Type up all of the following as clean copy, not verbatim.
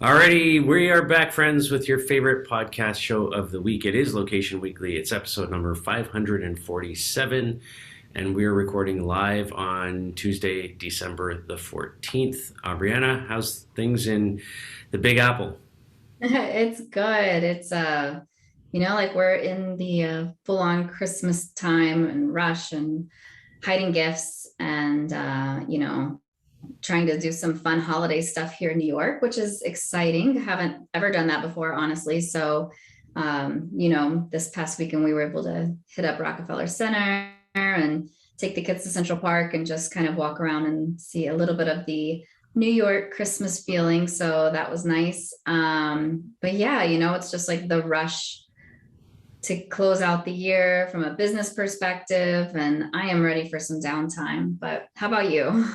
Alrighty, we are back, friends, with your favorite podcast show of the week. It is Location Weekly. It's episode number 547, and we are recording live on Tuesday, December the 14th. Brianna, how's things in the Big Apple? It's good. It's like we're in the full-on Christmas time and rush and hiding gifts and trying to do some fun holiday stuff here in New York, which is exciting. Haven't ever done that before, honestly. So, this past weekend we were able to hit up Rockefeller Center and take the kids to Central Park and just kind of walk around and see a little bit of the New York Christmas feeling. So that was nice. But yeah, it's just like the rush to close out the year from a business perspective. And I am ready for some downtime. But how about you?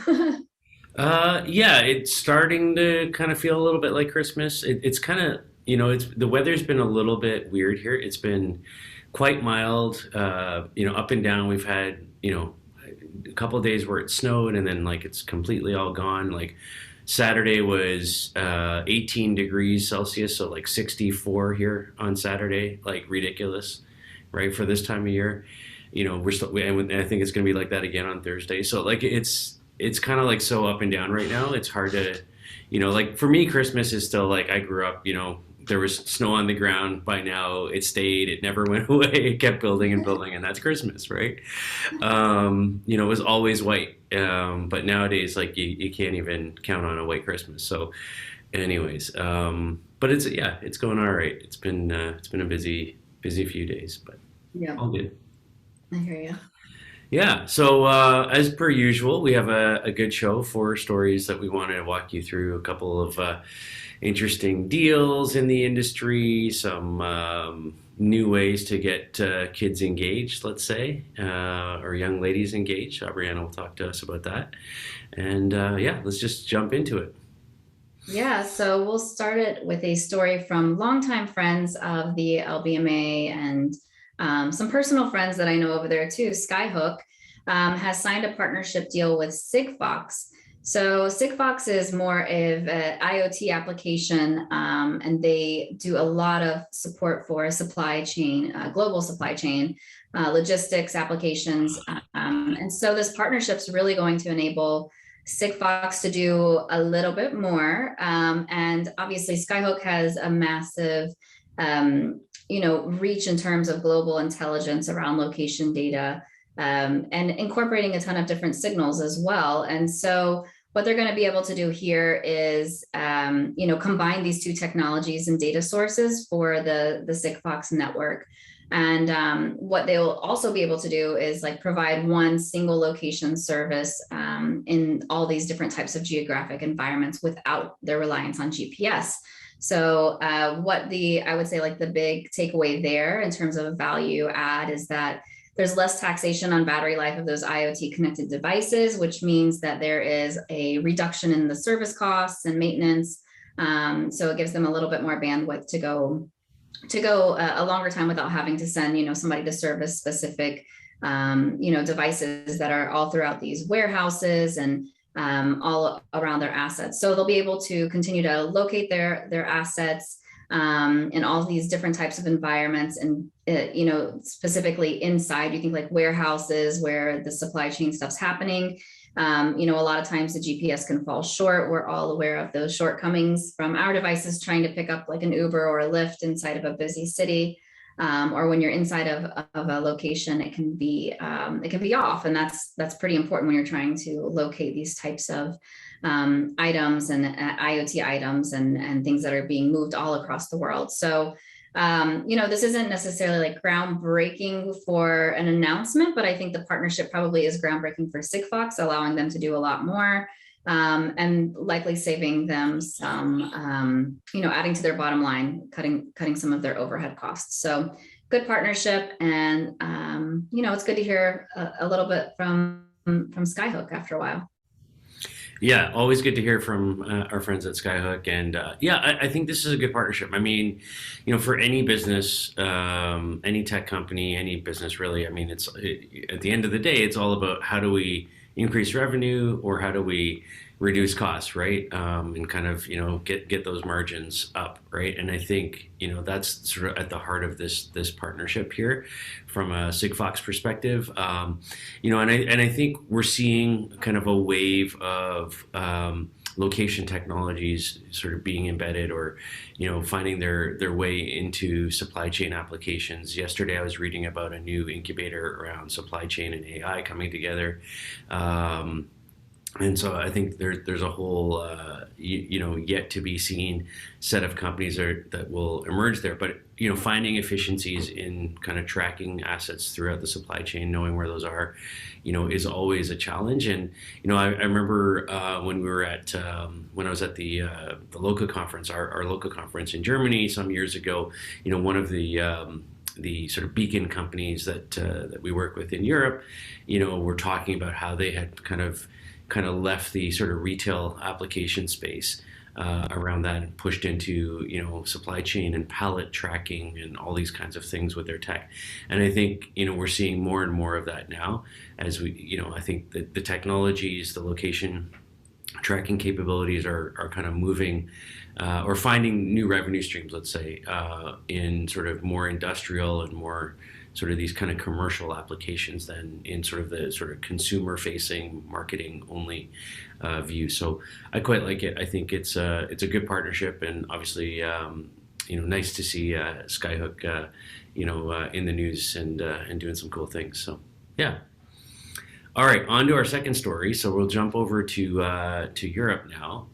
Yeah, it's starting to kind of feel a little bit like Christmas. It's kind of, it's the weather's been a little bit weird here. It's been quite mild, up and down. We've had, a couple of days where it snowed and then like it's completely all gone. Like Saturday was 18 degrees Celsius, so like 64 here on Saturday, like ridiculous, right, for this time of year. We're still, and I think it's going to be like that again on Thursday. So like it's kind of like so up and down right now. It's hard to, like for me, Christmas is still like I grew up, there was snow on the ground. By now it stayed, it never went away. It kept building and building, and that's Christmas, right? It was always white. But nowadays, like you can't even count on a white Christmas. So, anyways, but it's going all right. It's been a busy few days, but Yeah, all good. I hear you. Yeah, so as per usual, we have a good show, for stories that we want to walk you through, a couple of interesting deals in the industry, some new ways to get kids engaged, let's say, or young ladies engaged. Brianna will talk to us about that. And yeah, let's just jump into it. Yeah, so we'll start it with a story from longtime friends of the LBMA and some personal friends that I know over there too. Skyhook has signed a partnership deal with Sigfox. So Sigfox is more of an IoT application, and they do a lot of support for supply chain, global supply chain, logistics applications. And so this partnership is really going to enable Sigfox to do a little bit more. And obviously, Skyhook has a massive, reach in terms of global intelligence around location data, and incorporating a ton of different signals as well. And so, what they're going to be able to do here is, combine these two technologies and data sources for the Sigfox network. And what they will also be able to do is like provide one single location service in all these different types of geographic environments without their reliance on GPS. So I would say like the big takeaway there in terms of value add is that there's less taxation on battery life of those IoT connected devices, which means that there is a reduction in the service costs and maintenance. So it gives them a little bit more bandwidth to go a longer time without having to send somebody to service specific devices that are all throughout these warehouses and all around their assets. So they'll be able to continue to locate their assets in all these different types of environments, and specifically inside, you think like warehouses where the supply chain stuff's happening. A lot of times the GPS can fall short. We're all aware of those shortcomings from our devices trying to pick up like an Uber or a Lyft inside of a busy city, or when you're inside of a location, it can be off, and that's pretty important when you're trying to locate these types of items and IoT items and things that are being moved all across the world. So this isn't necessarily like groundbreaking for an announcement, but I think the partnership probably is groundbreaking for Sigfox, allowing them to do a lot more, and likely saving them some, adding to their bottom line, cutting some of their overhead costs. So good partnership, and it's good to hear a little bit from Skyhook after a while. Yeah, always good to hear from our friends at Skyhook, and yeah, I think this is a good partnership. I mean, for any business, any tech company, any business really. I mean, at the end of the day, it's all about how do we increase revenue, or how do we reduce costs, right? And kind of, get those margins up, right? And I think, that's sort of at the heart of this partnership here from a Sigfox perspective. And I think we're seeing kind of a wave of location technologies sort of being embedded, or finding their way into supply chain applications. Yesterday I was reading about a new incubator around supply chain and AI coming together. And so I think there's a whole yet to be seen set of companies that will emerge there. But finding efficiencies in kind of tracking assets throughout the supply chain, knowing where those are, is always a challenge. And I remember when we were at when I was at the local conference, our local conference in Germany some years ago. One of the sort of beacon companies that we work with in Europe, were talking about how they had kind of left the sort of retail application space around that, and pushed into supply chain and pallet tracking and all these kinds of things with their tech. And I think we're seeing more and more of that now, as we I think that the technologies, the location tracking capabilities are kind of moving or finding new revenue streams, let's say, in sort of more industrial and more sort of these kind of commercial applications than in sort of the sort of consumer facing marketing only view. So I quite like it. I think it's a good partnership, and obviously nice to see Skyhook in the news and doing some cool things. So yeah. All right, on to our second story. So we'll jump over to Europe now.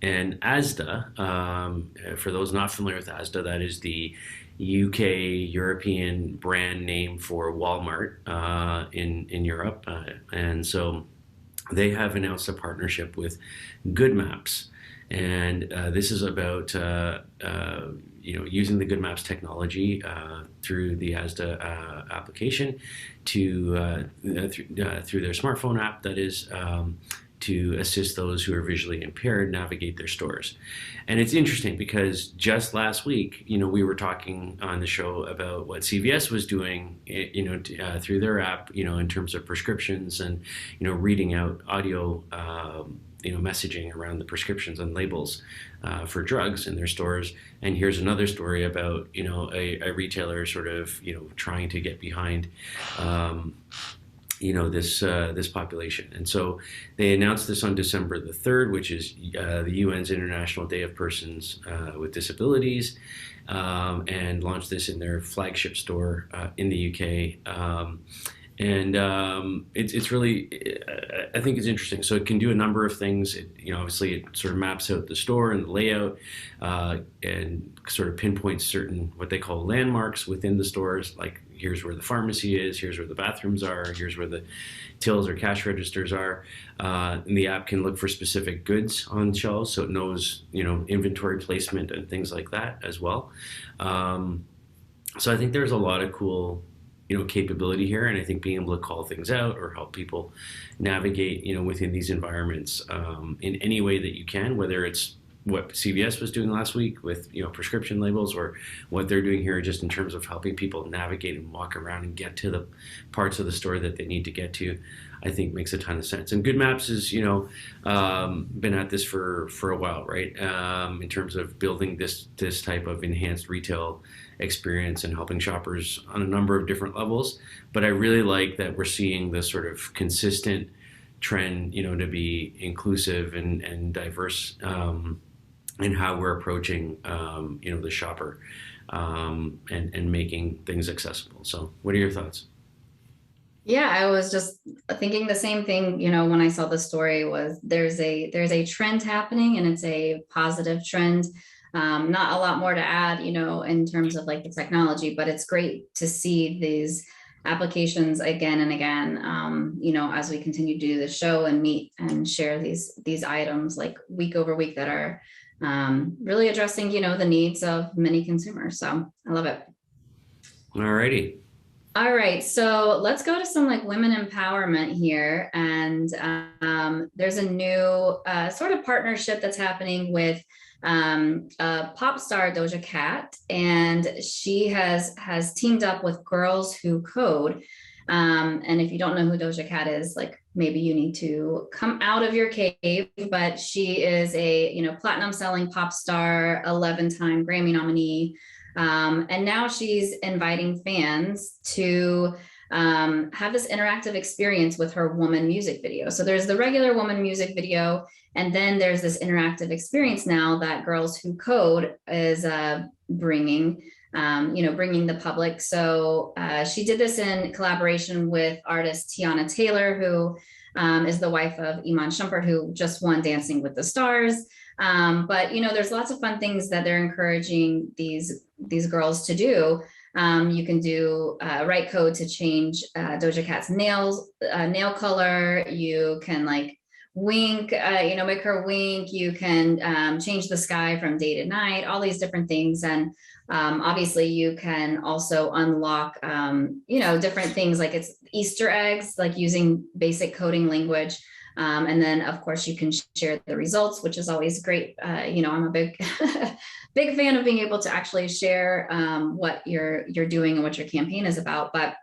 And Asda, for those not familiar with Asda, that is the UK European brand name for Walmart in Europe. And so they have announced a partnership with GoodMaps. And this is about using the GoodMaps technology through the Asda application to through their smartphone app, that is, to assist those who are visually impaired navigate their stores. And it's interesting because just last week, we were talking on the show about what CVS was doing, through their app, in terms of prescriptions and, reading out audio, messaging around the prescriptions and labels for drugs in their stores. And here's another story about, a retailer sort of, trying to get behind this population. And so they announced this on December the 3rd, which is the UN's International Day of Persons with Disabilities, and launched this in their flagship store in the UK. It's really, I think it's interesting. So it can do a number of things. Obviously it sort of maps out the store and the layout, and sort of pinpoints certain what they call landmarks within the stores, like here's where the pharmacy is, here's where the bathrooms are, here's where the tills or cash registers are. And the app can look for specific goods on shelves, so it knows, inventory placement and things like that as well. So I think there's a lot of cool capability here, and I think being able to call things out or help people navigate within these environments in any way that you can, whether it's what CVS was doing last week with prescription labels, or what they're doing here just in terms of helping people navigate and walk around and get to the parts of the store that they need to get to, I think makes a ton of sense. And GoodMaps has been at this for a while, right? In terms of building this type of enhanced retail experience and helping shoppers on a number of different levels. But I really like that we're seeing this sort of consistent trend, to be inclusive and diverse in how we're approaching, the shopper, and making things accessible. So what are your thoughts? Yeah, I was just thinking the same thing, when I saw the story, was there's a trend happening, and it's a positive trend. Not a lot more to add, in terms of like the technology, but it's great to see these applications again and again, as we continue to do the show and meet and share these items like week over week that are really addressing, the needs of many consumers. So I love it. All righty. All right, so let's go to some like women empowerment here. And there's a new sort of partnership that's happening with pop star Doja Cat, and she has teamed up with Girls Who Code. And if you don't know who Doja Cat is, like maybe you need to come out of your cave. But she is a platinum selling pop star, 11-time Grammy nominee, and now she's inviting fans to have this interactive experience with her woman music video. So there's the regular woman music video, and then there's this interactive experience now that Girls Who Code is bringing bringing the public. So she did this in collaboration with artist Tiana Taylor, who is the wife of Iman Shumpert, who just won Dancing with the Stars. But there's lots of fun things that they're encouraging these girls to do. You can do write code to change Doja Cat's nail color. You can like wink, make her wink. You can change the sky from day to night, all these different things. And obviously you can also unlock, different things like it's Easter eggs, like using basic coding language. And then of course you can share the results, which is always great. I'm a big, big fan of being able to actually share what you're doing and what your campaign is about. But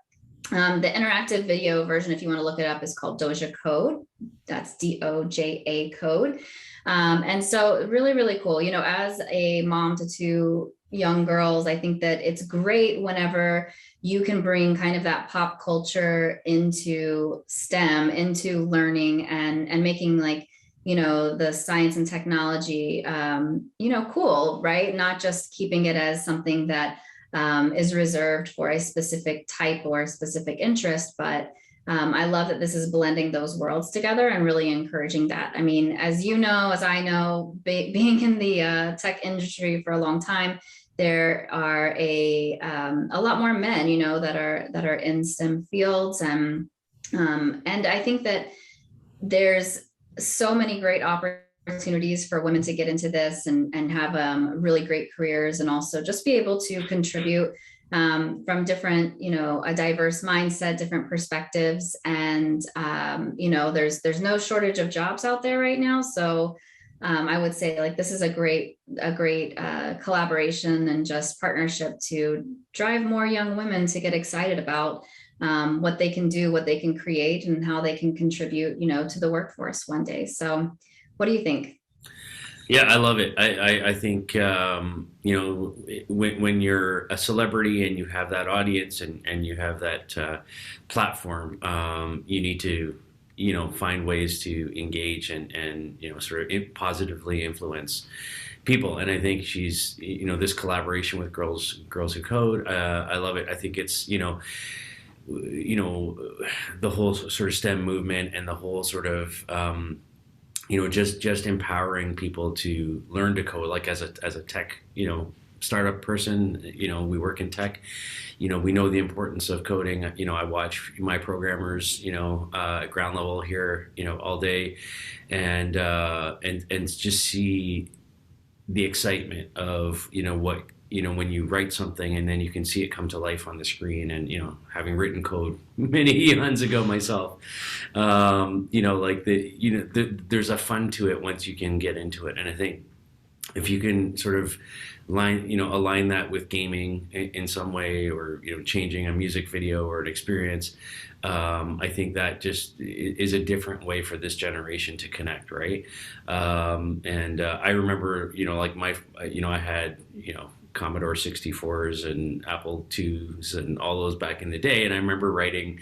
the interactive video version, if you want to look it up, is called Doja Code. That's Doja Code. And so really, really cool. As a mom to two young girls, I think that it's great whenever you can bring kind of that pop culture into STEM, into learning and making like, the science and technology, cool, right? Not just keeping it as something that is reserved for a specific type or a specific interest, but I love that this is blending those worlds together and really encouraging that. I mean, as I know, being in the tech industry for a long time, there are a lot more men, that are in STEM fields, and I think that there's so many great opportunities for women to get into this and have really great careers, and also just be able to contribute from different, a diverse mindset, different perspectives. And, there's no shortage of jobs out there right now. So I would say like this is a great collaboration and just partnership to drive more young women to get excited about what they can do, what they can create, and how they can contribute, to the workforce one day. So what do you think? Yeah, I love it. I think when you're a celebrity and you have that audience and you have that platform, you need to find ways to engage and sort of positively influence people. And I think she's this collaboration with Girls Who Code. I love it. I think it's the whole sort of STEM movement and the whole sort of just empowering people to learn to code, like as a tech, startup person, we work in tech, we know the importance of coding. I watch my programmers, at ground level here, all day, and just see the excitement of, what, when you write something and then you can see it come to life on the screen. And, having written code many eons ago myself, like there's a fun to it once you can get into it. And I think if you can sort of align that with gaming in some way, or, changing a music video or an experience, I think that just is a different way for this generation to connect, right? And I remember, like I had, Commodore 64s and Apple IIs and all those back in the day. And I remember writing,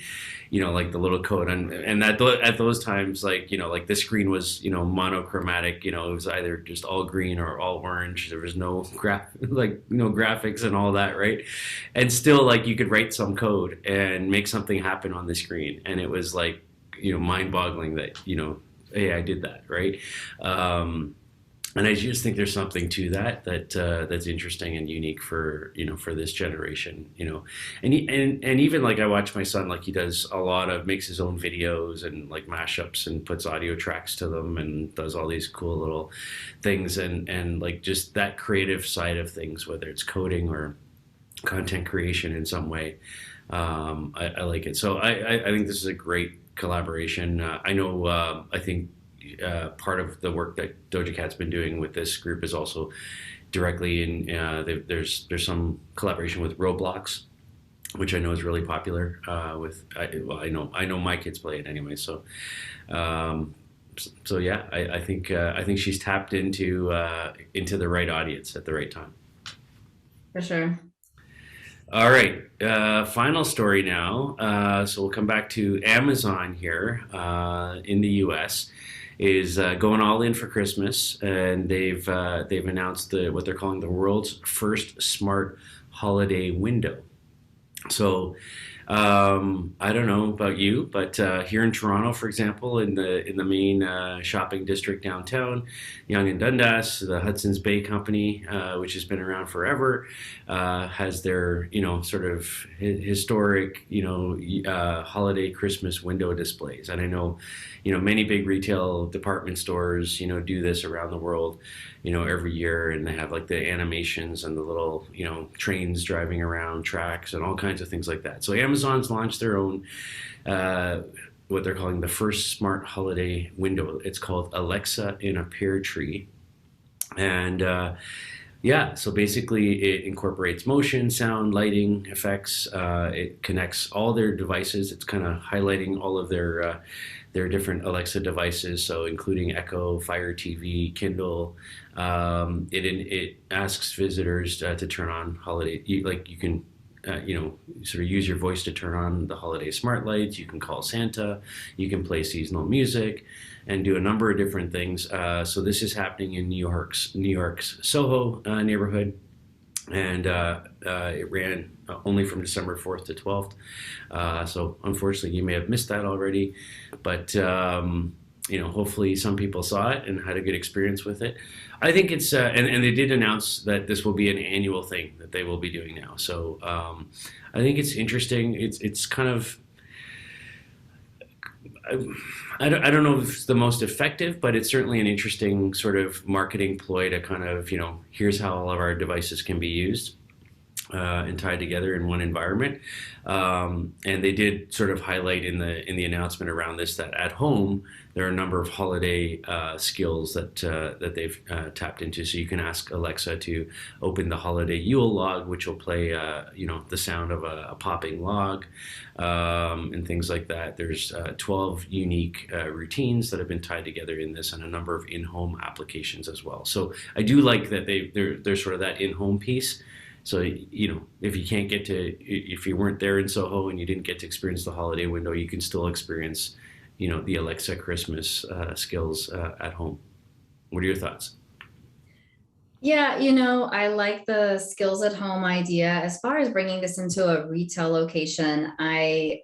like the little code and at those times, like, like the screen was, monochromatic, it was either just all green or all orange. There was no graphics and all that. Right. And still, like, you could write some code and make something happen on the screen. And it was like, mind boggling that, hey, I did that. Right. And I just think there's something to that's interesting and unique for for this generation, and even like I watch my son, like he does makes his own videos and like mashups and puts audio tracks to them and does all these cool little things, and like just that creative side of things, whether it's coding or content creation in some way. I like it. So I think this is a great collaboration. I know, I think part of the work that Doja Cat's been doing with this group is also directly in there's some collaboration with Roblox, which I know is really popular. Well, I know my kids play it anyway. Um, so yeah, I think she's tapped into the right audience at the right time. For sure. All right, final story now. So we'll come back to Amazon here in the U.S. is going all in for Christmas, and they've announced what they're calling the world's first smart holiday window. So I don't know about you, but here in Toronto, for example, in the main shopping district downtown, Yonge and Dundas, the Hudson's Bay Company, which has been around forever, has their sort of historic holiday Christmas window displays. And I know many big retail department stores do this around the world every year, and they have like the animations and the little trains driving around tracks and all kinds of things like that. So Amazon's launched their own what they're calling the first smart holiday window. It's called Alexa in a Pear Tree. And yeah, so basically it incorporates motion, sound, lighting, effects. It connects all their devices. It's kind of highlighting all of their different Alexa devices, so including Echo, Fire TV, Kindle. It asks visitors to turn on holiday. You can sort of use your voice to turn on the holiday smart lights. You can call Santa. You can play seasonal music, and do a number of different things. So this is happening in New York's Soho neighborhood, and it ran only from December 4th to 12th. So unfortunately, you may have missed that already, but hopefully some people saw it and had a good experience with it. I think it's and they did announce that this will be an annual thing that they will be doing now. So I think it's interesting. It's kind of I don't know if it's the most effective, but it's certainly an interesting sort of marketing ploy to kind of here's how all of our devices can be used and tied together in one environment. And they did sort of highlight in the announcement around this that at home there are a number of holiday skills that they've tapped into. So you can ask Alexa to open the holiday Yule log, which will play the sound of a popping log and things like that. There's 12 unique routines that have been tied together in this, and a number of in-home applications as well. So I do like that they're sort of that in-home piece. So, if you can't if you weren't there in Soho and you didn't get to experience the holiday window, you can still experience, the Alexa Christmas skills at home. What are your thoughts? Yeah, I like the skills at home idea. As far as bringing this into a retail location, I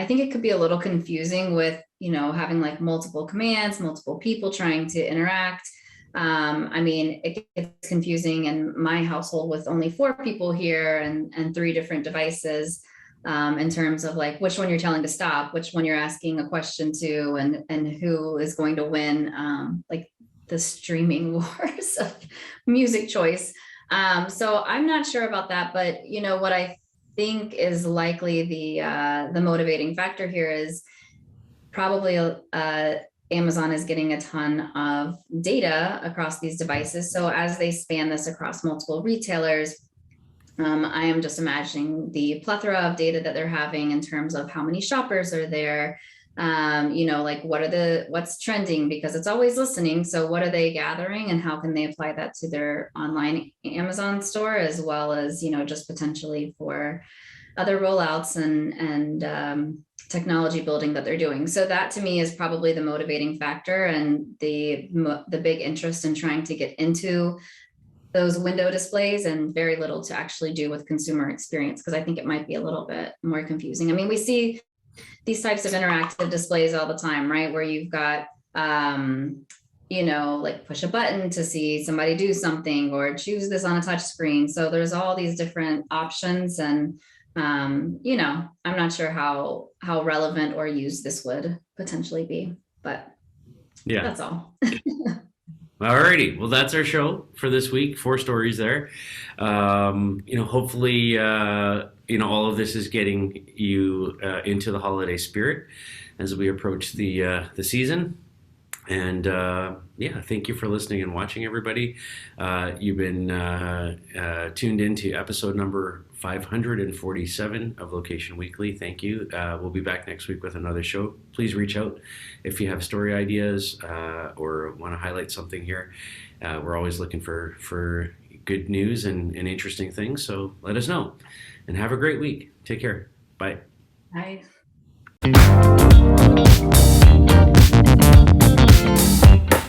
think it could be a little confusing with, having like multiple commands, multiple people trying to interact. I mean, it gets confusing in my household with only 4 people here and 3 different devices, in terms of like which one you're telling to stop, which one you're asking a question to, and who is going to win, like the streaming wars of music choice. So I'm not sure about that, but what I think is likely the motivating factor here is probably Amazon is getting a ton of data across these devices. So as they span this across multiple retailers, I am just imagining the plethora of data that they're having in terms of how many shoppers are there, like what's trending, because it's always listening. So what are they gathering, and how can they apply that to their online Amazon store, as well as, just potentially for other rollouts and technology building that they're doing. So that to me is probably the motivating factor, and the big interest in trying to get into those window displays, and very little to actually do with consumer experience, because I think it might be a little bit more confusing. I mean, we see these types of interactive displays all the time, right? Where you've got, like push a button to see somebody do something, or choose this on a touch screen. So there's all these different options, and I'm not sure how relevant or used this would potentially be, but Yeah. that's all. Alrighty. Well, that's our show for this week. 4 stories there. Hopefully, all of this is getting you into the holiday spirit as we approach the season. And yeah, thank you for listening and watching, everybody. You've been tuned into episode number 547 of Location Weekly. Thank you. We'll be back next week with another show. Please reach out if you have story ideas or want to highlight something here. We're always looking for good news and interesting things. So let us know. And have a great week. Take care. Bye. Bye.